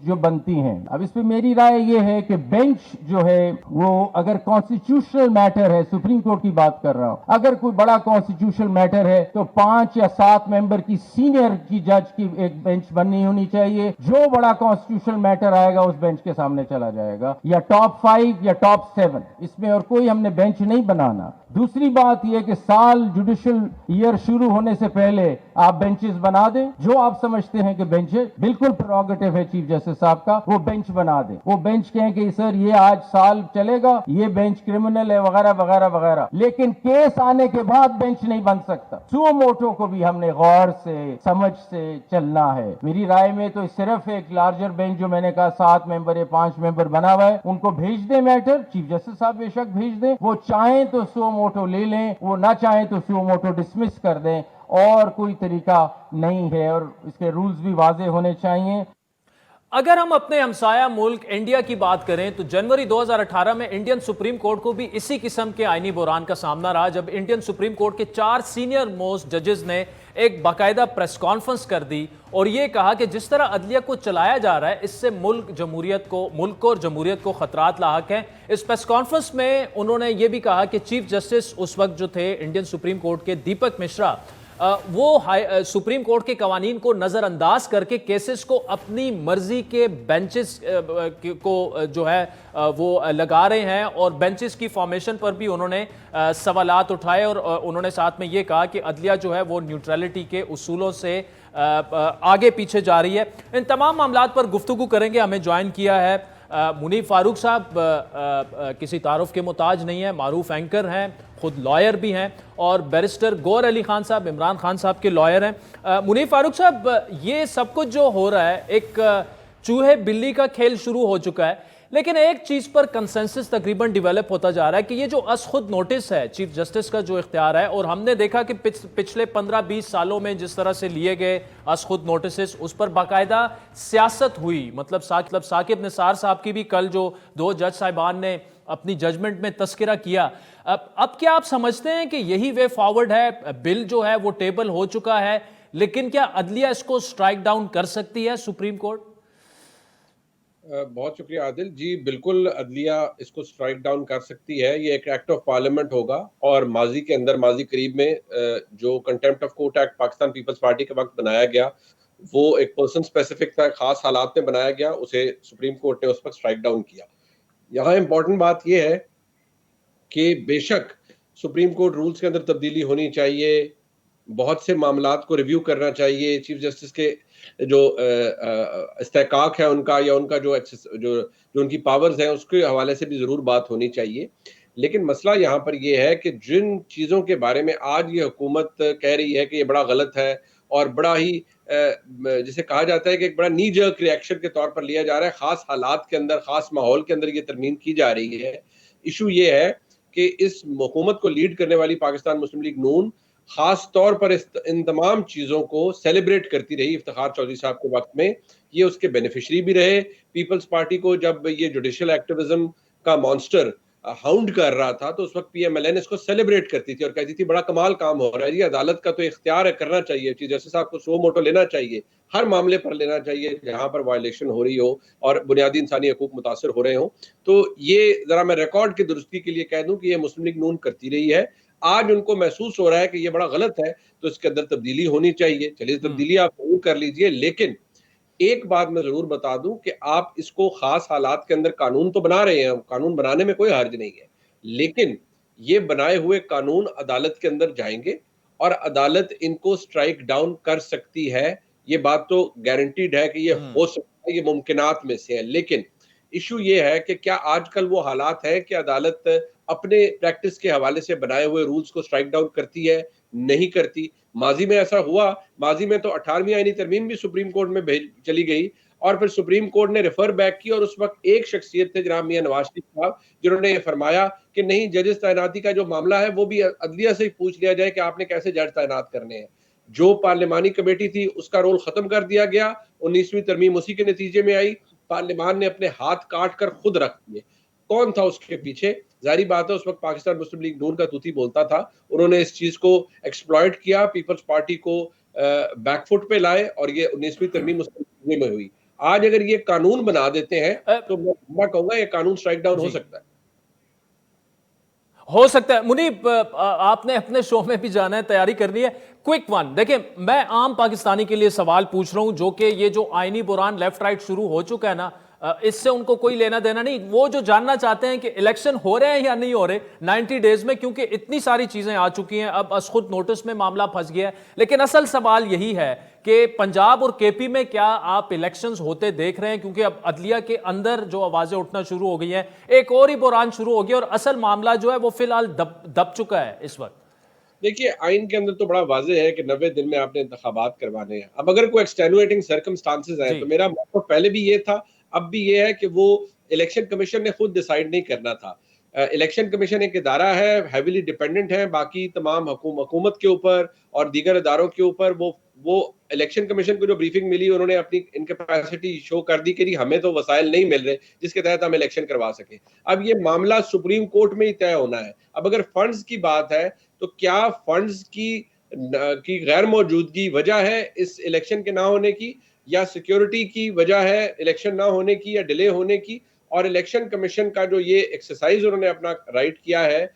جو بنتی ہیں. اب اس پہ میری رائے یہ ہے کہ بینچ جو ہے وہ اگر کانسٹیٹیوشنل میٹر ہے, سپریم کورٹ کی بات کر رہا ہوں, اگر کوئی بڑا کانسٹیٹیوشنل میٹر ہے تو 5 یا 7 ممبر کی سینئر کی جج کی ایک بینچ بننی ہونی چاہیے. جو بڑا کانسٹیٹیوشنل میٹر آئے گا اس بینچ کے سامنے چلا جائے گا, یا ٹاپ 5 یا ٹاپ 7, اس میں اور کوئی ہم نے بینچ نہیں بنانا. دوسری بات یہ کہ سال جوڈیشل ایئر شروع ہونے سے پہلے آپ بینچز بنا دیں. جو آپ سمجھتے ہیں کہ بینچ بالکل پروگیٹو ہے چیف جسٹس صاحب کا, وہ بینچ بنا دیں. وہ بینچ کہیں کہ سر یہ آج سال چلے گا, یہ بینچ کرمنل ہے وغیرہ وغیرہ وغیرہ, لیکن کیس آنے کے بعد بینچ نہیں بن سکتا. سو موٹو کو بھی ہم نے غور سے سمجھ سے چلنا ہے. میری رائے میں تو صرف ایک لارجر بینچ جو میں نے کہا 7 ممبر یا 5 ممبر بنا ہوا ہے, ان کو بھیج دیں میٹر, چیف جسٹس صاحب بے شک بھیج دیں. وہ چاہیں تو سو موٹو لے لیں, وہ نہ چاہیں تو سو موٹو ڈسمس کر دیں. اور کوئی طریقہ نہیں ہے, اور اس کے رولز بھی واضح ہونے چاہیے. اگر ہم اپنے ہمسایہ ملک انڈیا کی بات کریں تو جنوری 2018 میں انڈین سپریم کورٹ کو بھی اسی قسم کے آئینی بحران کا سامنا رہا, جب انڈین سپریم کورٹ کے 4 سینئر موسٹ ججز نے ایک باقاعدہ پریس کانفرنس کر دی اور یہ کہا کہ جس طرح عدلیہ کو چلایا جا رہا ہے اس سے ملک اور جمہوریت کو خطرات لاحق ہیں. اس پریس کانفرنس میں انہوں نے یہ بھی کہا کہ چیف جسٹس اس وقت جو تھے انڈین سپریم کورٹ کے دیپک مشرا, وہ سپریم کورٹ کے قوانین کو نظر انداز کر کے کیسز کو اپنی مرضی کے بینچز کو جو ہے وہ لگا رہے ہیں, اور بینچز کی فارمیشن پر بھی انہوں نے سوالات اٹھائے, اور انہوں نے ساتھ میں یہ کہا کہ عدلیہ جو ہے وہ نیوٹرلٹی کے اصولوں سے آگے پیچھے جا رہی ہے. ان تمام معاملات پر گفتگو کریں گے. ہمیں جوائن کیا ہے منیب فاروق صاحب, کسی تعارف کے محتاج نہیں ہیں, معروف اینکر ہیں, خود لائر بھی ہیں, اور بیرسٹر گور علی خان صاحب عمران خان صاحب کے لائر ہیں. منیب فاروق صاحب, یہ سب کچھ جو ہو رہا ہے ایک چوہے بلی کا کھیل شروع ہو چکا ہے, لیکن ایک چیز پر کنسنسس تقریباً ڈیولپ ہوتا جا رہا ہے کہ یہ جو از خود نوٹس ہے چیف جسٹس کا جو اختیار ہے, اور ہم نے دیکھا کہ پچھلے 15-20 سالوں میں جس طرح سے لیے گئے از خود نوٹسز, اس پر باقاعدہ سیاست ہوئی. مطلب ثاقب نثار صاحب کی بھی کل جو 2 جج صاحبان نے اپنی ججمنٹ میں تذکرہ کیا, اب کیا آپ سمجھتے ہیں کہ یہی وے فارورڈ ہے؟ بل جو ہے وہ ٹیبل ہو چکا ہے, لیکن کیا عدلیہ اس کو سٹرائک ڈاؤن کر سکتی ہے سپریم کورٹ؟ بہت شکریہ عادل جی. بالکل عدلیہ اس کو سٹرائک ڈاؤن کر سکتی ہے. یہ ایک ایکٹ آف پارلیمنٹ ہوگا, اور ماضی قریب میں جو contempt of court act Pakistan Peoples Party کے وقت بنایا گیا, وہ ایک پرسن اسپیسیفک تھا, خاص حالات میں بنایا گیا, اسے سپریم کورٹ نے اس پر سٹرائک ڈاؤن کیا. یہاں امپورٹنٹ بات یہ ہے کہ بے شک سپریم کورٹ رولز کے اندر تبدیلی ہونی چاہیے, بہت سے معاملات کو ریویو کرنا چاہیے, چیف جسٹس کے جو استحقاق ہے ان کا, یا ان کا جو ان کی پاورز ہیں اس کے حوالے سے بھی ضرور بات ہونی چاہیے. لیکن مسئلہ یہاں پر یہ ہے کہ جن چیزوں کے بارے میں آج یہ حکومت کہہ رہی ہے کہ یہ بڑا غلط ہے, اور بڑا ہی جسے کہا جاتا ہے کہ ایک بڑا نی جرک ریئیکشن کے طور پر لیا جا رہا ہے, خاص حالات کے اندر, خاص ماحول کے اندر یہ ترمیم کی جا رہی ہے. ایشو یہ ہے کہ اس حکومت کو لیڈ کرنے والی پاکستان مسلم لیگ نون خاص طور پر ان تمام چیزوں کو سیلیبریٹ کرتی رہی افتخار چودھری صاحب کے وقت میں. یہ اس کے بینیفیشری بھی رہے. پیپلز پارٹی کو جب یہ جوڈیشل ایکٹیویزم کا مانسٹر ہاؤنڈ کر رہا تھا تو اس وقت پی ایم ایل این اس کو سیلیبریٹ کرتی تھی اور کہتی تھی بڑا کمال کام ہو رہا ہے. یہ عدالت کا تو اختیار ہے, کرنا چاہیے, چیف جسٹس صاحب کو سو موٹو لینا چاہیے, ہر معاملے پر لینا چاہیے جہاں پر وائلیشن ہو رہی ہو اور بنیادی انسانی حقوق متاثر ہو رہے ہوں. تو یہ ذرا میں ریکارڈ کی درستی کے لیے کہہ دوں کہ یہ مسلم لیگ نون کرتی رہی ہے. آج ان کو محسوس ہو رہا ہے کہ یہ بڑا غلط ہے تو اس کے اندر تبدیلی ہونی چاہیے. چلیے تبدیلی آپ ضرور کر لیجئے, لیکن ایک بات میں ضرور بتا دوں کہ آپ اس کو خاص حالات کے اندر قانون تو بنا رہے ہیں, قانون بنانے میں کوئی حرج نہیں ہے, لیکن یہ بنائے ہوئے قانون عدالت کے اندر جائیں گے اور عدالت ان کو سٹرائک ڈاؤن کر سکتی ہے. یہ بات تو گارنٹیڈ ہے کہ یہ ہو سکتا ہے, یہ ممکنات میں سے ہے. لیکن ایشو یہ ہے کہ کیا آج کل وہ حالات ہے کہ عدالت اپنے پریکٹس کے حوالے سے بنائے ہوئے رولز کو سٹرائک ڈاؤن کرتی ہے؟ نہیں کرتی. ماضی میں ایسا ہوا, ماضی میں تو 18ویں آئینی ترمیم بھی سپریم کورٹ میں چلی گئی اور پھر سپریم کورٹ نے ریفر بیک کی, اور اس وقت ایک شخصیت تھے جناب میاں نواز شریف صاحب, جنہوں نے یہ فرمایا کہ نہیں, ججز تعیناتی کا جو معاملہ ہے وہ بھی عدلیہ سے ہی پوچھ لیا جائے کہ آپ نے کیسے جج تعینات کرنے ہیں. جو پارلیمانی کمیٹی تھی اس کا رول ختم کر دیا گیا, 19ویں ترمیم اسی کے نتیجے میں آئی. پارلیمان نے اپنے ہاتھ کاٹ کر خود رکھ دیے. کون تھا اس کے پیچھے؟ ظاہری بات ہے اس وقت پاکستان مسلم لیگ نون کا توتی بولتا تھا. انہوں نے اس چیز کو ایکسپلائٹ کیا, پیپلز پارٹی کو بیک فٹ پہ لائے, اور یہ 19ویں ترمیم اس میں ہوئی. آج اگر یہ قانون بنا دیتے ہیں تو میں کہوں گا یہ قانون سٹرائک ڈاؤن ہو سکتا ہے. ہو سکتا ہے. منیب آپ نے اپنے شو میں بھی جانا ہے, تیاری کرنی ہے. کوئک ون, دیکھیں میں عام پاکستانی کے لیے سوال پوچھ رہا ہوں, جو کہ یہ جو آئینی بحران لیفٹ رائٹ شروع ہو چکا ہے نا, اس سے ان کو کوئی لینا دینا نہیں. وہ جو جاننا چاہتے ہیں کہ الیکشن ہو رہے ہیں یا نہیں ہو رہے 90 ڈیز میں, کیونکہ اتنی ساری چیزیں آ چکی ہیں, اب از خود نوٹس میں معاملہ پھنس گیا ہے. لیکن اصل سوال یہی ہے کہ پنجاب اور کے پی میں کیا آپ الیکشنز ہوتے دیکھ رہے ہیں, کیونکہ اب عدلیہ کے اندر جو آوازیں اٹھنا شروع ہو گئی ہیں, ایک اور ہی بحران شروع ہو گیا اور اصل معاملہ جو ہے وہ فی الحال دب چکا ہے اس وقت. دیکھیے آئین کے اندر تو بڑا واضح ہے کہ 90 دن میں آپ نے انتخابات کروانے ہیں. اب اگر کوئی ایکسٹینویٹنگ سرکمسٹانسز ہیں تو میرا موقف پہلے بھی یہ تھا, اب بھی یہ ہے کہ وہ الیکشن کمیشن نے خود ڈیسائیڈ نہیں کرنا تھا. الیکشن کمیشن ایک ادارہ ہے, ہیویلی ڈیپینڈنٹ ہے باقی تمام حکومت کے اوپر اور دیگر اداروں کے اوپر. وہ الیکشن کمیشن کو جو بریفنگ ملی انہوں نے اپنی انکیپیسٹی شو کر دی کہ ہمیں تو وسائل نہیں مل رہے جس کے تحت ہم الیکشن کروا سکیں. اب یہ معاملہ سپریم کورٹ میں ہی طے ہونا ہے. اب اگر فنڈز کی بات ہے تو کیا فنڈز کی غیر موجودگی وجہ ہے اس الیکشن کے نہ ہونے کی, یا سیکیورٹی کی وجہ ہے الیکشن نہ ہونے کی یا ڈیلے ہونے کی؟ اور الیکشن کمیشن کا جو یہ ایکسرسائز انہوں نے اپنا رائٹ کیا ہے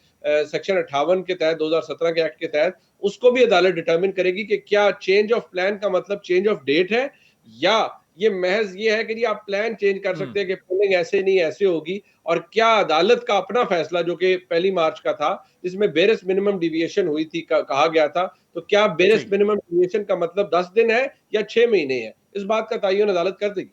سیکشن 58 کے تحت 2017 کے ایکٹ کے تحت, اس کو بھی عدالت ڈٹرمن کرے گی کہ کیا چینج آف پلان کا مطلب چینج آف ڈیٹ ہے, یا یہ محض یہ ہے کہ جی آپ پلان چینج کر سکتے ہیں کہ پولنگ ایسے نہیں ایسے ہوگی. اور کیا عدالت کا اپنا فیصلہ جو کہ 1 مارچ کا تھا جس میں بیرس منیمم ڈیویشن ہوئی تھی کہا گیا تھا, تو کیا بیرس منیمم ڈیویشن کا مطلب 10 دن ہے یا 6 مہینے ہے؟ اس بات کا تعین عدالت کر دے گی.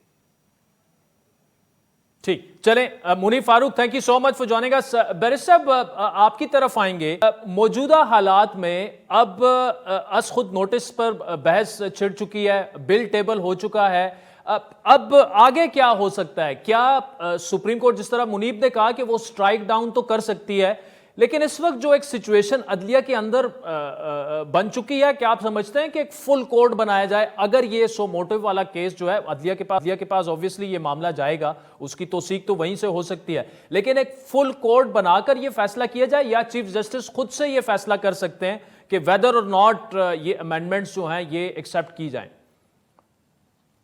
ٹھیک, چلیں Muneeb Farooq, thank you so much for joining us. Barrister صاحب آپ کی طرف آئیں گے. موجودہ حالات میں اب از خود نوٹس پر بحث چھڑ چکی ہے, بل ٹیبل ہو چکا ہے, اب آگے کیا ہو سکتا ہے؟ کیا سپریم کورٹ, جس طرح منیب نے کہا کہ وہ سٹرائک ڈاؤن تو کر سکتی ہے, لیکن اس وقت جو ایک سچویشن عدلیہ کے اندر بن چکی ہے, کیا آپ سمجھتے ہیں کہ ایک فل کورٹ بنایا جائے اگر یہ سو موٹو والا کیس جو ہے عدلیہ کے پاس obviously یہ معاملہ جائے گا, اس کی توثیق تو وہیں سے ہو سکتی ہے, لیکن ایک فل کورٹ بنا کر یہ فیصلہ کیا جائے, یا چیف جسٹس خود سے یہ فیصلہ کر سکتے ہیں کہ ویدر اور ناٹ یہ امینڈمنٹس جو ہیں یہ ایکسیپٹ کی جائیں؟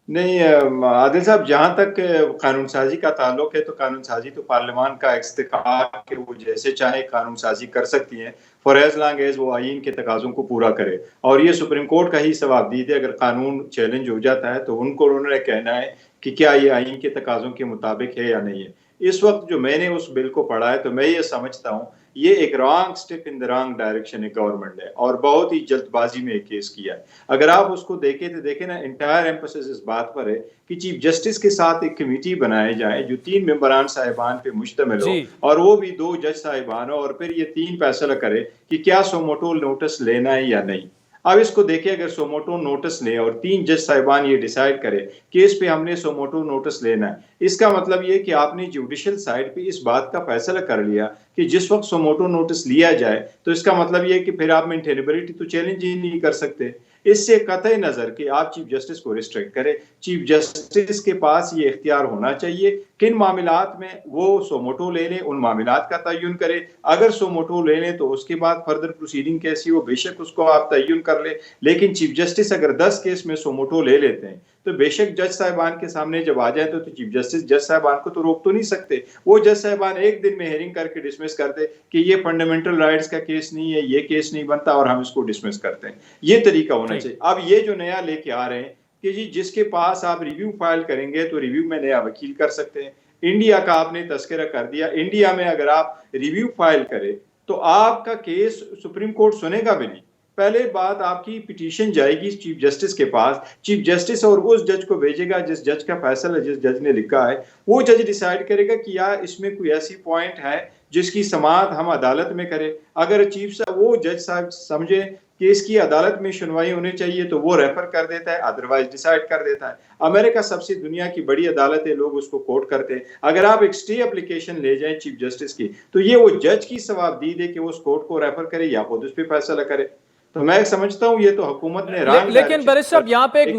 نہیں عادل صاحب, جہاں تک قانون سازی کا تعلق ہے تو قانون سازی تو پارلیمان کا اختیار کہ وہ جیسے چاہے قانون سازی کر سکتی ہیں, فار ایز لانگ ایز وہ آئین کے تقاضوں کو پورا کرے. اور یہ سپریم کورٹ کا ہی ثوابدید ہے, اگر قانون چیلنج ہو جاتا ہے تو انہوں نے کہنا ہے کہ کیا یہ آئین کے تقاضوں کے مطابق ہے یا نہیں ہے. اس وقت جو میں نے اس بل کو پڑھا ہے تو میں یہ سمجھتا ہوں یہ ایک wrong step in the wrong direction ہے گورنمنٹ نے, اور بہت ہی جلد بازی میں ایک کیس کیا ہے. اگر آپ اس کو دیکھیں تو دیکھیں نا, انٹائر ایمفسس اس بات پر ہے کہ چیف جسٹس کے ساتھ ایک کمیٹی بنائے جائے جو 3 ممبران صاحبان پہ مشتمل ہو, اور وہ بھی 2 جج صاحبان ہو, اور پھر یہ 3 فیصلہ کرے کہ کیا سو موٹو نوٹس لینا ہے یا نہیں. اب اس کو دیکھیں, اگر سو موٹو نوٹس لے اور 3 جج صاحبان یہ ڈیسائیڈ کرے کہ اس پہ ہم نے سو موٹو نوٹس لینا ہے, اس کا مطلب یہ کہ آپ نے جوڈیشل سائڈ پہ اس بات کا فیصلہ کر لیا کہ جس وقت سو موٹو نوٹس لیا جائے تو اس کا مطلب یہ کہ پھر آپ مینٹینیبلٹی تو چیلنج ہی نہیں کر سکتے. اس سے قطع نظر کہ آپ چیف جسٹس کو ریسٹرکٹ کرے, چیف جسٹس کے پاس یہ اختیار ہونا چاہیے کن معاملات میں وہ سو موٹو لے لیں, ان معاملات کا تعین کرے. اگر سو موٹو لے لیں تو اس کے بعد فردر پروسیڈنگ کیسی ہو بے شک اس کو آپ تعین کر لیں, لیکن چیف جسٹس اگر 10 کیس میں سو موٹو لے لیتے ہیں تو بے شک جج صاحبان کے سامنے جب آ جائیں تو چیف جسٹس جج صاحبان کو تو روک تو نہیں سکتے. وہ جج صاحبان ایک دن میں ہیئرنگ کر کے ڈسمس کرتے کہ یہ فنڈامنٹل رائٹس کا کیس نہیں ہے, یہ کیس نہیں بنتا, اور ہم اس کو ڈسمس کرتے ہیں. یہ طریقہ ہونا چاہیے. اب یہ جو نیا لے کے آ رہے ہیں کہ جی جس کے پاس آپ ریویو فائل کریں گے تو ریویو میں نیا وکیل کر سکتے ہیں. انڈیا کا آپ نے تذکرہ کر دیا, انڈیا میں اگر آپ ریویو فائل کریں تو آپ کا کیس سپریم کورٹ سنے گا بھی نہیں. پہلے بات آپ کی پٹیشن جائے گی چیف جسٹس کے پاس, چیف جسٹس اور اس جج کو بھیجے گا جس جج کا فیصلہ جس جج نے لکھا ہے, وہ جج ڈیسائیڈ کرے گا کہ یا اس میں کوئی ایسی پوائنٹ ہے جس کی سماعت ہم عدالت میں کریں. اگر چیف صاحب وہ جج صاحب سمجھے کہ اس کی عدالت میں سنوائی ہونی چاہیے تو وہ ریفر کر دیتا ہے, ادروائز ڈیسائیڈ کر دیتا ہے. امریکہ سب سے دنیا کی بڑی عدالت ہے, لوگ اس کو کوٹ کرتے ہیں. اگر آپ ایک اسٹے اپلیکیشن لے جائیں چیف جسٹس کی تو یہ وہ جج کی ثوابدید ہے کہ وہ اس کورٹ کو ریفر کرے یا خود اس پہ فیصلہ کرے. تو میں سمجھتا ہوں یہ تو حکومت نے لیکن بیرسٹر صاحب یہاں پہ ایک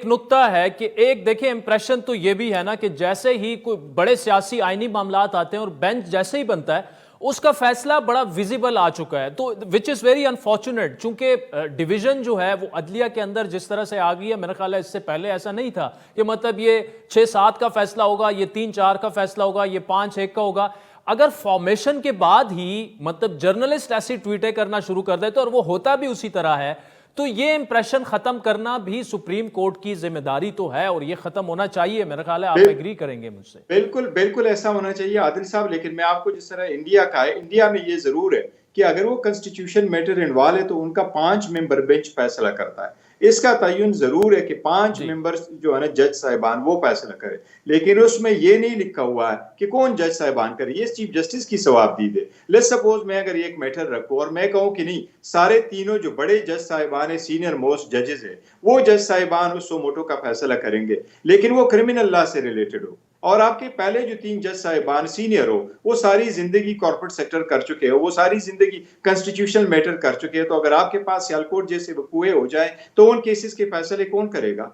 نقطہ ہے کہ ایک دیکھیں امپریشن تو یہ بھی ہے نا کہ جیسے ہی کوئی بڑے سیاسی آئینی معاملات آتے ہیں اور بینچ جیسے ہی بنتا ہے اس کا فیصلہ بڑا ویزیبل آ چکا ہے، تو وچ از ویری انفارچونیٹ، چونکہ ڈویژن جو ہے وہ عدلیہ کے اندر جس طرح سے آ گئی ہے، میرا خیال ہے اس سے پہلے ایسا نہیں تھا کہ مطلب یہ 6-7 کا فیصلہ ہوگا، یہ 3-4 کا فیصلہ ہوگا، یہ 5-1 کا ہوگا۔ اگر فارمیشن کے بعد ہی مطلب جرنلسٹ ایسی ٹویٹیں کرنا شروع کر دیتے اور وہ ہوتا بھی اسی طرح ہے، تو یہ امپریشن ختم کرنا بھی سپریم کورٹ کی ذمہ داری تو ہے، اور یہ ختم ہونا چاہیے۔ میرا خیال ہے آپ ایگری کریں گے مجھ سے۔ بالکل بالکل ایسا ہونا چاہیے عادل صاحب، لیکن میں آپ کو جس طرح انڈیا کا ہے، انڈیا میں یہ ضرور ہے کہ اگر وہ کنسٹیٹیوشن میٹر انوالو ہے تو ان کا 5 ممبر بینچ فیصلہ کرتا ہے۔ اس کا تعین ضرور ہے کہ 5 ممبرز جو ہے نا جج صاحبان وہ فیصلہ کرے، لیکن اس میں یہ نہیں لکھا ہوا ہے کہ کون جج صاحبان کرے، یہ چیف جسٹس کی ثوابدید ہے۔ لیٹس سپوز میں اگر ایک میٹر رکھوں اور میں کہوں کہ نہیں، سارے تینوں جو بڑے جج صاحبان ہیں، سینئر موسٹ ججز ہیں، وہ جج صاحبان اس سو موٹو کا فیصلہ کریں گے، لیکن وہ کرمنل لا سے ریلیٹڈ ہو، اور آپ کے پہلے جو 3 جج صاحبان سینئر ہو وہ ساری زندگی کارپوریٹ سیکٹر کر چکے ہو، وہ ساری زندگی کنسٹیٹیوشنل میٹر کر چکے ہیں، تو اگر آپ کے پاس سیالکوٹ جیسے وقوعے ہو جائیں تو ان کیسز کے فیصلے کون کرے گا؟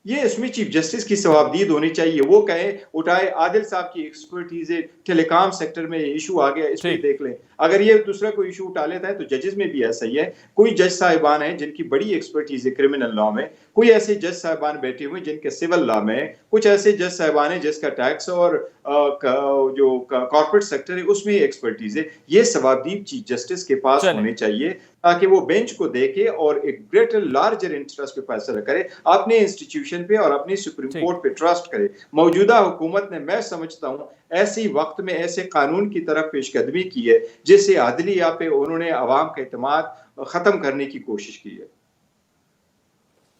یہ اس میں چیف جسٹس کی ثوابدید ہونی چاہیے، وہ کہیں اٹھائے۔ عادل صاحب کی ایکسپرٹیز ہے، ٹیلی کام سیکٹر میں ایشو آ گیا، اس پہ دیکھ لیں، اگر یہ دوسرا کوئی ایشو اٹھا لیتا ہے تو ججز میں بھی ایسا ہی ہے۔ کوئی جج صاحبان ہیں جن کی بڑی ایکسپرٹیز ہے کرمنل لا میں، کوئی ایسے جج صاحبان بیٹھے ہوئے جن کے سول لا میں، کچھ ایسے جج صاحبان ہیں جس کا ٹیکس اور جو کارپوریٹ سیکٹر ہے اس میں ایکسپرٹیز ہے۔ یہ ثوابدید چیف جسٹس کے پاس ہونے چاہیے تاکہ وہ بینچ کو دیکھے اور ایک گریٹر لارجر انٹرسٹ پہ فیصلہ کرے، اپنے انسٹیٹیوشن پہ اور اپنی سپریم کورٹ پہ ٹرسٹ کرے۔ موجودہ حکومت نے، میں سمجھتا ہوں، ایسی وقت میں ایسے قانون کی طرف پیش قدمی کی ہے جس سے عدلیہ پہ انہوں نے عوام کا اعتماد ختم کرنے کی کوشش کی ہے۔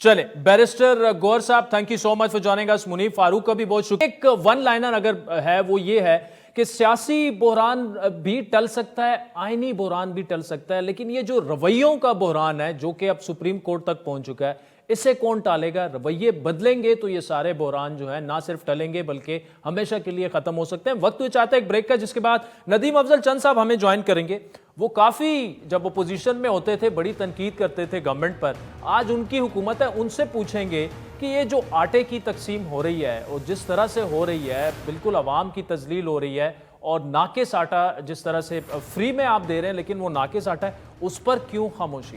چلیں، بیرسٹر گوہر صاحب، thank you so much for joining us. Muneeb Farooq کا بھی بہت شکریہ۔ ایک ون لائنر اگر ہے وہ یہ ہے کہ سیاسی بحران بھی ٹل سکتا ہے، آئینی بحران بھی ٹل سکتا ہے، لیکن یہ جو رویوں کا بحران ہے جو کہ اب سپریم کورٹ تک پہنچ چکا ہے، اسے کون ٹالے گا؟ رویے بدلیں گے تو یہ سارے بحران جو ہیں نہ صرف ٹلیں گے بلکہ ہمیشہ کے لیے ختم ہو سکتے ہیں۔ وقت تو چاہتا ہے ایک بریک کا، جس کے بعد ندیم افضل چند صاحب ہمیں جوائن کریں گے۔ وہ کافی جب اپوزیشن میں ہوتے تھے بڑی تنقید کرتے تھے گورنمنٹ پر، آج ان کی حکومت ہے، ان سے پوچھیں گے کہ یہ جو آٹے کی تقسیم ہو رہی ہے اور جس طرح سے ہو رہی ہے، بالکل عوام کی تذلیل ہو رہی ہے، اور ناقص آٹا جس طرح سے فری میں آپ دے رہے ہیں لیکن وہ ناقص آٹا ہے، اس پر کیوں خاموشی؟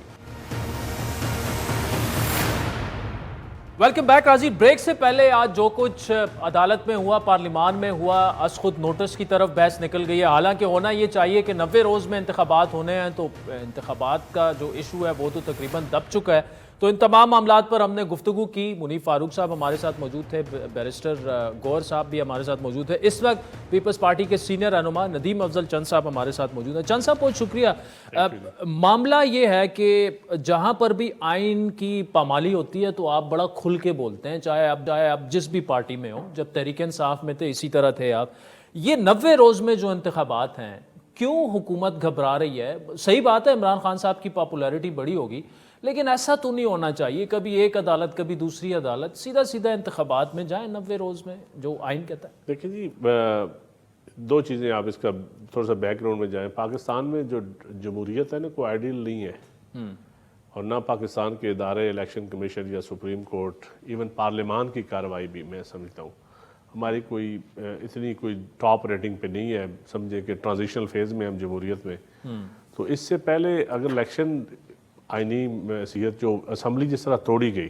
ویلکم بیک راضی۔ بریک سے پہلے آج جو کچھ عدالت میں ہوا، پارلیمان میں ہوا، از خود نوٹس کی طرف بحث نکل گئی ہے۔ حالانکہ ہونا یہ چاہیے کہ 90 روز میں انتخابات ہونے ہیں، تو انتخابات کا جو ایشو ہے وہ تو تقریباً دب چکا ہے۔ تو ان تمام معاملات پر ہم نے گفتگو کی۔ منیب فاروق صاحب ہمارے ساتھ موجود تھے، بیرسٹر گوہر صاحب بھی ہمارے ساتھ موجود ہے، اس وقت پیپلز پارٹی کے سینئر رہنما ندیم افضل چند صاحب ہمارے ساتھ موجود ہیں۔ چند صاحب بہت شکریہ۔ معاملہ یہ ہے کہ جہاں پر بھی آئین کی پامالی ہوتی ہے تو آپ بڑا کھل کے بولتے ہیں، چاہے آپ جس بھی پارٹی میں ہوں۔ جب تحریک انصاف میں تھے اسی طرح تھے آپ۔ یہ 90 روز میں جو انتخابات ہیں، کیوں حکومت گھبرا رہی ہے؟ صحیح بات ہے عمران خان صاحب کی پاپولیرٹی بڑی ہوگی، لیکن ایسا تو نہیں ہونا چاہیے، کبھی ایک عدالت کبھی دوسری عدالت، سیدھا سیدھا انتخابات میں جائیں 90 روز میں جو آئین کہتا ہے۔ دیکھیں جی، 2 چیزیں، آپ اس کا تھوڑا سا بیک گراؤنڈ میں جائیں۔ پاکستان میں جو جمہوریت ہے نا، کوئی آئیڈیل نہیں ہے، اور نہ پاکستان کے ادارے، الیکشن کمیشن یا سپریم کورٹ، ایون پارلیمان کی کارروائی بھی میں سمجھتا ہوں ہماری کوئی اتنی کوئی ٹاپ ریٹنگ پہ نہیں ہے۔ سمجھے کہ ٹرانزیشنل فیز میں ہم جمہوریت میں، تو اس سے پہلے اگر الیکشن آئینی حیثیت جو اسمبلی جس طرح توڑی گئی،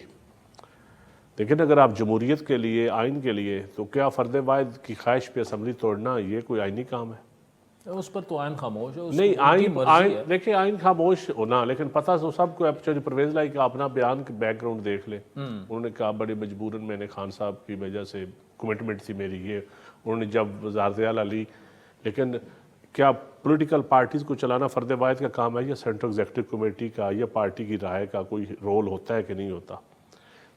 لیکن اگر آپ جمہوریت کے لیے، آئین کے لیے، تو کیا فرد واحد کی خواہش پہ اسمبلی توڑنا یہ کوئی آئینی کام ہے؟ اس پر تو آئین خاموش ہے، نہیں، آئین دیکھیں، آئین خاموش ہونا، لیکن پتہ تو سب کو ہے۔ پرویز لائی کا اپنا بیان کے بیک گراؤنڈ دیکھ لیں، انہوں نے کہا بڑی مجبوراً میں نے خان صاحب کی وجہ سے کمٹمنٹ تھی میری، یہ انہوں نے جب وزارت اعلیٰ لی، لیکن کیا پولیٹیکل پارٹیز کو چلانا فرد واحد کا کام ہے یا سینٹرل ایگزیکٹو کمیٹی کا یا پارٹی کی رائے کا کوئی رول ہوتا ہے کہ نہیں ہوتا؟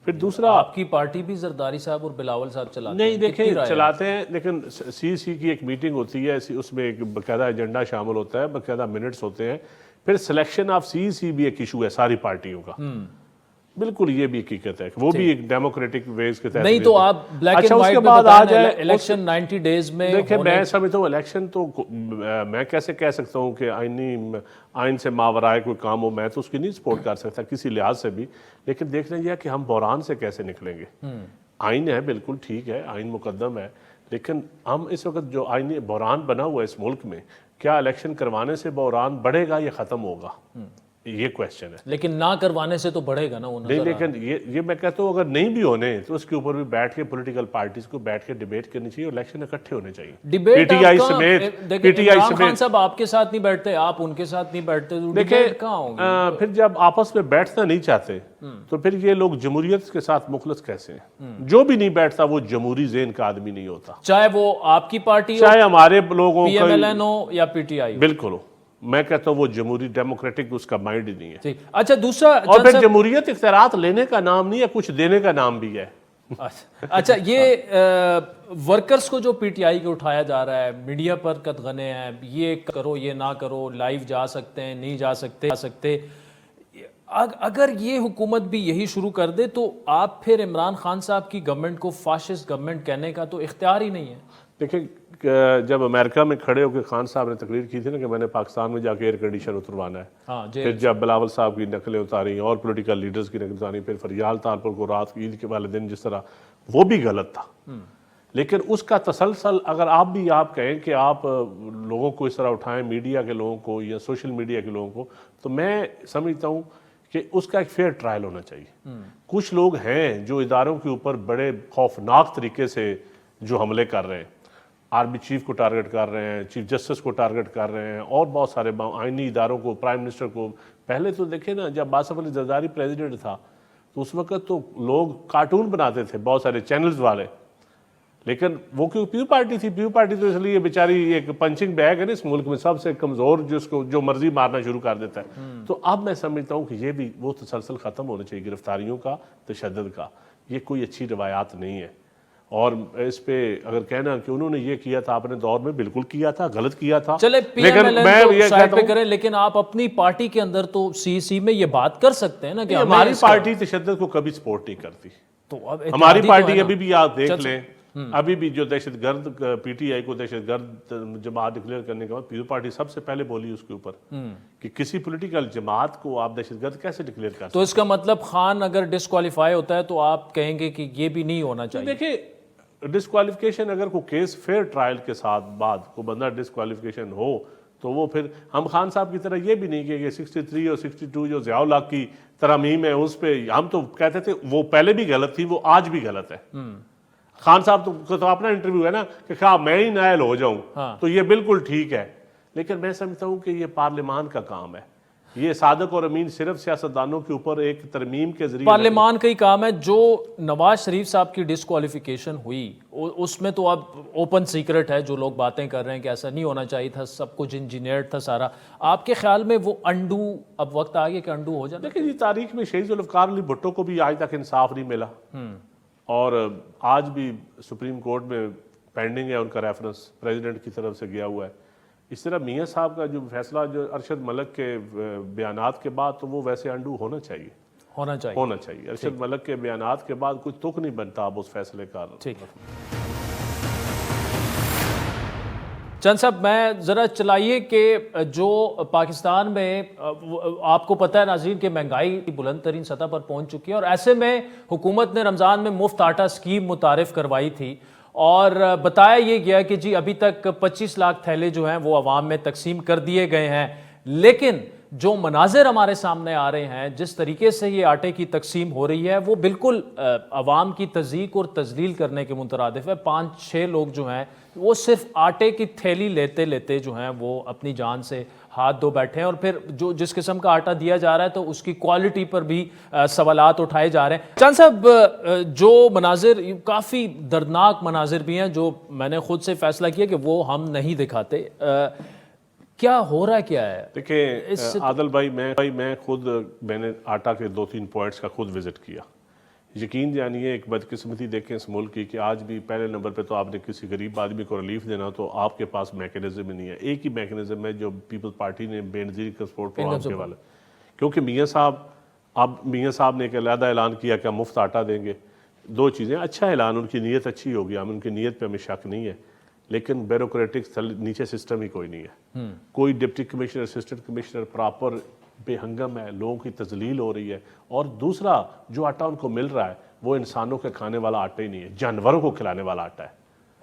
پھر دوسرا، آپ کی پارٹی بھی زرداری صاحب اور بلاول صاحب چلاتے ہیں؟ نہیں، دیکھیں چلاتے ہیں، لیکن سی سی کی ایک میٹنگ ہوتی ہے، اس میں ایک باقاعدہ ایجنڈا شامل ہوتا ہے، باقاعدہ منٹس ہوتے ہیں، پھر سلیکشن آف سی سی بھی ایک ایشو ہے ساری پارٹیوں کا۔ بالکل، یہ بھی حقیقت ہے کہ وہ بھی ایک ڈیموکریٹک ویز کے تحت نہیں، تو آپ بلیک اینڈ وائٹ میں بتائیں الیکشن 90 ڈیز میں۔ دیکھیں، میں سمجھتا ہوں الیکشن تو میں کیسے کہہ سکتا ہوں کہ آئین سے ماورائے کوئی کام ہو، میں تو اس کی نہیں سپورٹ کر سکتا کسی لحاظ سے بھی، لیکن دیکھنا یہ کہ ہم بحران سے کیسے نکلیں گے۔ آئین ہے، بالکل ٹھیک ہے، آئین مقدم ہے، لیکن ہم اس وقت جو آئینی بحران بنا ہوا ہے اس ملک میں، کیا الیکشن کروانے سے بحران بڑھے گا یا ختم ہوگا، یہ کویشچن ہے. لیکن نہ کروانے سے تو بڑھے گا نا وہ نہیں، نظر لیکن یہ میں کہتا ہوں اگر نہیں بھی ہونے تو اس کے اوپر بھی بیٹھ کے پولیٹیکل پارٹیز کو بیٹھ کے ڈیبیٹ کرنی چاہیے اور الیکشن اکٹھے ہونے چاہیے. ڈیبیٹ پی ٹی آئی سمیت، P T I Imran Khan سمیت. صاحب آپ کے ساتھ نہیں بیٹھتے، آپ ان کے ساتھ نہیں بیٹھتے، تو دیکھیں ڈیبیٹ کہاں ہوگی؟ پھر جب آپس میں بیٹھنا نہیں چاہتے تو پھر یہ لوگ جمہوریت کے ساتھ مخلص کیسے ہیں؟ جو بھی نہیں بیٹھتا وہ جمہوری ذہن کا آدمی نہیں ہوتا، چاہے وہ آپ کی پارٹی ہو، چاہے ہمارے لوگوں پی کا. ایم ایل این ہو یا پی ٹی آئی ہو. بالکل ہو، میں کہتا ہوں وہ جمہوری ڈیموکریٹک اس کا مائنڈ ہی نہیں ہے. ٹھیک. اچھا دوسرا اور پھر جمہوریت اختیارات لینے کا نام نہیں ہے، کچھ دینے کا نام بھی ہے. اچھا یہ ورکرز کو جو پی ٹی آئی کو اٹھایا جا رہا ہے، میڈیا پر قطغنے ہیں، یہ کرو یہ نہ کرو، لائیو جا سکتے ہیں نہیں جا سکتے. اگر یہ حکومت بھی یہی شروع کر دے تو آپ پھر عمران خان صاحب کی گورنمنٹ کو فاشسٹ گورنمنٹ کہنے کا تو اختیار ہی نہیں ہے. دیکھیں جب امریکہ میں کھڑے ہو کے خان صاحب نے تقریر کی تھی نا کہ میں نے پاکستان میں جا کے ایئر کنڈیشن اتروانا ہے، پھر جب بلاول صاحب کی نقلیں اتاری اور پولیٹیکل لیڈرز کی نقلیں اتاری، پھر فریال طالپور کو رات عید کے والے دن جس طرح، وہ بھی غلط تھا. لیکن اس کا تسلسل اگر آپ کہیں کہ آپ لوگوں کو اس طرح اٹھائیں، میڈیا کے لوگوں کو یا سوشل میڈیا کے لوگوں کو، تو میں سمجھتا ہوں کہ اس کا ایک فیئر ٹرائل ہونا چاہیے. کچھ لوگ ہیں جو اداروں کے اوپر بڑے خوفناک طریقے سے جو حملے کر رہے ہیں، آرمی چیف کو ٹارگٹ کر رہے ہیں، چیف جسٹس کو ٹارگٹ کر رہے ہیں، اور بہت سارے آئینی اداروں کو، پرائم منسٹر کو. پہلے تو دیکھیں نا جب آصف علی زرداری پریزیڈنٹ تھا تو اس وقت تو لوگ کارٹون بناتے تھے، بہت سارے چینلز والے، لیکن وہ کیوں پیو پارٹی تھی. پیو پارٹی تو اس لیے بیچاری ایک پنچنگ بیگ ہے نا اس ملک میں، سب سے کمزور جس کو جو مرضی مارنا شروع کر دیتا ہے. تو اب میں سمجھتا ہوں کہ یہ بھی وہ تسلسل ختم ہونا چاہیے گرفتاریوں کا، تشدد کا. یہ کوئی اچھی روایات نہیں ہے. اور اس پہ اگر کہنا کہ انہوں نے یہ کیا تھا اپنے دور میں، بالکل کیا تھا، غلط کیا تھا. چلے پی ایم ایل این کو سائڈ پہ کریں، لیکن آپ اپنی پارٹی کے اندر تو سی میں یہ بات کر سکتے ہیں نا کہ ہماری پارٹی تشدد کو کبھی سپورٹ نہیں کرتی. ہماری پارٹی ابھی بھی آپ دیکھ لیں، ابھی بھی جو دہشت گرد پی ٹی آئی کو دہشت گرد جماعت ڈکلیئر کرنے کے بعد پیپل پارٹی سب سے پہلے بولی اس کے اوپر کہ کسی پولیٹیکل جماعت کو آپ دہشت گرد کیسے ڈکلیئر کر سکتے. تو اس کا مطلب خان اگر ڈسکوالیفائی ہوتا ہے تو آپ کہیں گے کہ یہ بھی نہیں ہونا چاہیے. دیکھیں ڈسکوالیفیکیشن اگر کوئی کیس فیئر ٹرائل کے ساتھ بعد کو بندہ ڈسکوالیفیکیشن ہو تو وہ پھر ہم خان صاحب کی طرح یہ بھی نہیں کہ 63 اور 62 جو ضیاء الحق کی ترامیم ہے اس پہ ہم تو کہتے تھے وہ پہلے بھی غلط تھی، وہ آج بھی غلط ہے. خان صاحب تو اپنا انٹرویو ہے نا کہ خواہ میں ہی نائل ہو جاؤں تو یہ بالکل ٹھیک ہے. لیکن میں سمجھتا ہوں کہ یہ پارلیمان کا کام ہے. یہ صادق اور امین صرف سیاستدانوں کے اوپر ایک ترمیم کے ذریعے پارلیمان کا ہی کام ہے. جو نواز شریف صاحب کی ڈسکوالیفیکیشن ہوئی اس میں تو اب اوپن سیکرٹ ہے، جو لوگ باتیں کر رہے ہیں کہ ایسا نہیں ہونا چاہیے تھا، سب کچھ انجینئرڈ تھا سارا. آپ کے خیال میں وہ انڈو اب وقت آ گیا کہ انڈو ہو جانا؟ دیکھیں جی تاریخ میں شہید ذوالفقار علی بھٹو کو بھی آج تک انصاف نہیں ملا، اور آج بھی سپریم کورٹ میں پینڈنگ ہے ان کا ریفرنس، پریزیڈنٹ کی طرف سے گیا ہوا ہے. اس طرح میاں صاحب کا جو فیصلہ جو ارشد ملک کے بیانات کے بعد تو وہ ویسے انڈو ہونا چاہیے. ارشد ملک کے بیانات کے بعد کوئی تک نہیں بنتا اب اس فیصلے کا. چند صاحب میں ذرا چلائیے کہ جو پاکستان میں آپ کو پتہ ہے ناظرین کہ مہنگائی بلند ترین سطح پر پہنچ چکی ہے، اور ایسے میں حکومت نے رمضان میں مفت آٹا اسکیم متعارف کروائی تھی اور بتایا یہ گیا کہ جی ابھی تک 25 لاکھ تھیلے جو ہیں وہ عوام میں تقسیم کر دیے گئے ہیں. لیکن جو مناظر ہمارے سامنے آ رہے ہیں، جس طریقے سے یہ آٹے کی تقسیم ہو رہی ہے، وہ بالکل عوام کی تضییق اور تذلیل کرنے کے مترادف ہے. 5-6 لوگ جو ہیں وہ صرف آٹے کی تھیلی لیتے لیتے جو ہیں وہ اپنی جان سے ہاتھ دھو بیٹھے ہیں، اور پھر جو جس قسم کا آٹا دیا جا رہا ہے تو اس کی کوالٹی پر بھی سوالات اٹھائے جا رہے ہیں. چند صاحب جو مناظر کافی دردناک مناظر بھی ہیں جو میں نے خود سے فیصلہ کیا کہ وہ ہم نہیں دکھاتے. کیا ہو رہا ہے کیا ہے؟ دیکھیں عادل بھائی میں نے آٹا کے 2-3 پوائنٹس کا خود وزٹ کیا. یقین جانیے ایک بدقسمتی دیکھیں اس ملک کی کہ آج بھی پہلے نمبر پہ تو آپ نے کسی غریب آدمی کو ریلیف دینا تو آپ کے پاس میکینزم ہی نہیں ہے. ایک ہی میکینزم ہے جو پیپل پارٹی نے بے نظیر کا سپورٹ پروگرام کے والے، کیونکہ میاں صاحب نے ایک علیحدہ اعلان کیا کہ ہم مفت آٹا دیں گے. 2 چیزیں، اچھا اعلان، ان کی نیت اچھی ہوگی، ہم ان کی نیت پہ ہمیں شک نہیں ہے، لیکن بیوروکریٹک نیچے سسٹم ہی کوئی نہیں ہے. کوئی deputy commissioner, assistant commissioner proper بے ہنگم ہے، لوگوں کی تذلیل ہو رہی ہے. اور دوسرا جو آٹا ان کو مل رہا ہے وہ انسانوں کے کھانے والا آٹا ہی نہیں ہے، جانوروں کو کھلانے والا آٹا ہے.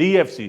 DFC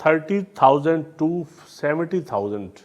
30,000 to 70,000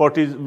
40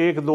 1-2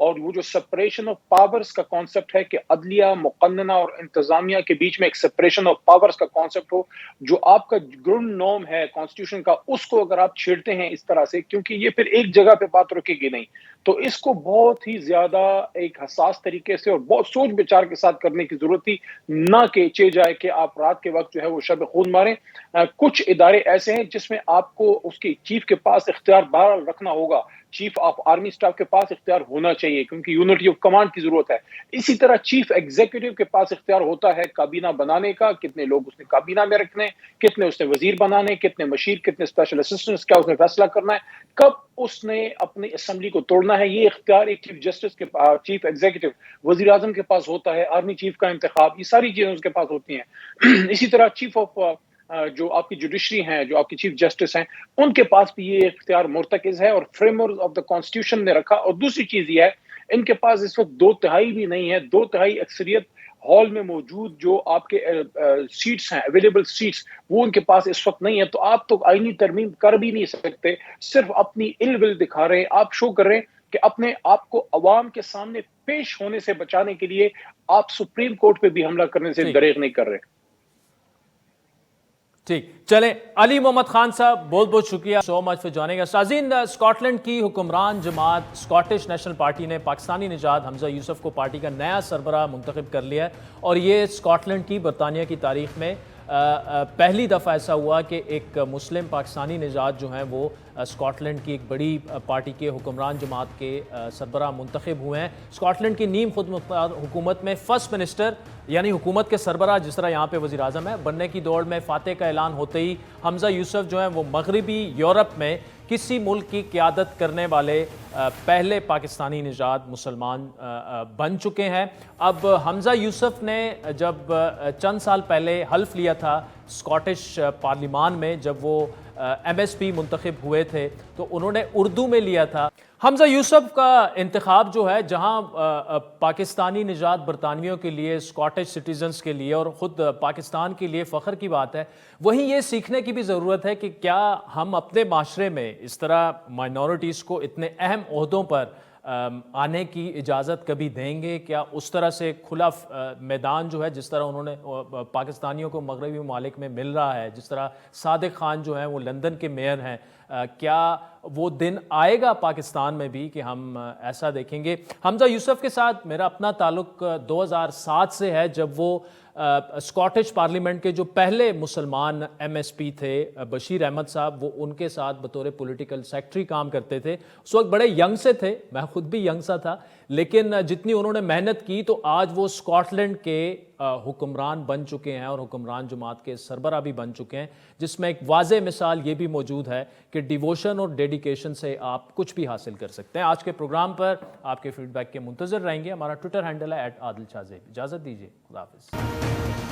اور وہ جو سپریشن آف پاورز کا کانسیپٹ ہے کہ عدلیہ، مقننہ اور انتظامیہ کے بیچ میں ایک سپریشن آف پاورز کا کانسیپٹ ہو، جو آپ کا گرونڈ نورم ہے کانسٹیٹیوشن کا، اس کو اگر آپ چھیڑتے ہیں اس طرح سے، کیونکہ یہ پھر ایک جگہ پہ بات رکے گی نہیں، تو اس کو بہت ہی زیادہ ایک حساس طریقے سے اور بہت سوچ بچار کے ساتھ کرنے کی ضرورت تھی، نہ کہ چے جائے کہ آپ رات کے وقت جو ہے وہ شب خون ماریں۔ کچھ ادارے ایسے ہیں جس میں آپ کو اس کے چیف کے پاس اختیار بہرحال رکھنا ہوگا، چیف آف آرمی سٹاف کے پاس اختیار ہونا چاہیے کیونکہ یونٹی آف کمانڈ کی ضرورت ہے۔ اسی طرح چیف ایگزیکٹو کے پاس اختیار ہوتا ہے کابینہ بنانے کا، کتنے لوگ اس نے کابینہ میں رکھنے، کتنے اس نے وزیر بنانے، کتنے مشیر، کتنے اسپیشل اسسٹنٹس، کیا اس نے فیصلہ کرنا ہے، کب اس نے اپنی اسمبلی کو توڑنا ہے، یہ اختیار ایک چیف جسٹس کے چیف ایگزیکٹو وزیر اعظم کے پاس ہوتا ہے، آرمی چیف کا انتخاب، یہ ساری چیزیں اس کے پاس ہوتی ہیں۔ اسی طرح چیف آف جو آپ کی جوڈیشری ہیں، جو آپ کی چیف جسٹس ہیں، ان کے پاس بھی یہ اختیار مرتکز ہے اور فریمر آف دا کانسٹیٹیوشن نے رکھا۔ اور دوسری چیز یہ ہے ان کے پاس اس وقت 2/3 بھی نہیں ہے، 2/3 اکثریت ہال میں موجود جو آپ کے سیٹس ہیں، اویلیبل سیٹس، وہ ان کے پاس اس وقت نہیں ہے، تو آپ تو آئینی ترمیم کر بھی نہیں سکتے، صرف اپنی ال ول دکھا رہے ہیں، آپ شو کر رہے ہیں کہ اپنے آپ کو عوام کے سامنے پیش ہونے سے بچانے کے لیے آپ سپریم کورٹ پہ بھی حملہ کرنے سے دریغ نہیں کر رہے۔ ٹھیک، چلیں علی محمد خان صاحب بہت بہت شکریہ، سو مچ فار جوائننگ اس۔ ناظرین، اسکاٹ لینڈ کی حکمران جماعت اسکاٹش نیشنل پارٹی نے پاکستانی نژاد حمزہ یوسف کو پارٹی کا نیا سربراہ منتخب کر لیا ہے، اور یہ اسکاٹ لینڈ کی، برطانیہ کی تاریخ میں پہلی دفعہ ایسا ہوا کہ ایک مسلم پاکستانی نژاد جو ہیں وہ اسکاٹ لینڈ کی ایک بڑی پارٹی کے حکمران جماعت کے سربراہ منتخب ہوئے ہیں۔ اسکاٹ لینڈ کی نیم خود مختار حکومت میں فرسٹ منسٹر یعنی حکومت کے سربراہ، جس طرح یہاں پہ وزیر اعظم ہے، بننے کی دوڑ میں فاتح کا اعلان ہوتے ہی حمزہ یوسف جو ہیں وہ مغربی یورپ میں کسی ملک کی قیادت کرنے والے پہلے پاکستانی نژاد مسلمان بن چکے ہیں۔ اب حمزہ یوسف نے جب چند سال پہلے حلف لیا تھا اسکاٹش پارلیمان میں، جب وہ ایم ایس پی منتخب ہوئے تھے، تو انہوں نے اردو میں لیا تھا۔ حمزہ یوسف کا انتخاب جو ہے، جہاں پاکستانی نژاد برطانویوں کے لیے، اسکاٹش سٹیزنز کے لیے اور خود پاکستان کے لیے فخر کی بات ہے، وہیں یہ سیکھنے کی بھی ضرورت ہے کہ کیا ہم اپنے معاشرے میں اس طرح مائنورٹیز کو اتنے اہم عہدوں پر آنے کی اجازت کبھی دیں گے؟ کیا اس طرح سے کھلا میدان جو ہے، جس طرح انہوں نے پاکستانیوں کو مغربی ممالک میں مل رہا ہے، جس طرح صادق خان جو ہیں وہ لندن کے میئر ہیں، کیا وہ دن آئے گا پاکستان میں بھی کہ ہم ایسا دیکھیں گے؟ حمزہ یوسف کے ساتھ میرا اپنا تعلق 2007 سے ہے، جب وہ اسکاٹش پارلیمنٹ کے جو پہلے مسلمان ایم ایس پی تھے بشیر احمد صاحب، وہ ان کے ساتھ بطور پولیٹیکل سیکٹری کام کرتے تھے۔ اس وقت بڑے ینگ سے تھے، میں خود بھی ینگ سا تھا، لیکن جتنی انہوں نے محنت کی تو آج وہ اسکاٹ لینڈ کے حکمران بن چکے ہیں اور حکمران جماعت کے سربراہ بھی بن چکے ہیں، جس میں ایک واضح مثال یہ بھی موجود ہے کہ ڈیووشن اور ڈیڈیکیشن سے آپ کچھ بھی حاصل کر سکتے ہیں۔ آج کے پروگرام پر آپ کے فیڈ بیک کے منتظر رہیں گے۔ ہمارا ٹویٹر ہینڈل ہے @عادل شاہ زیب۔ اجازت دیجیے، خدا حافظ۔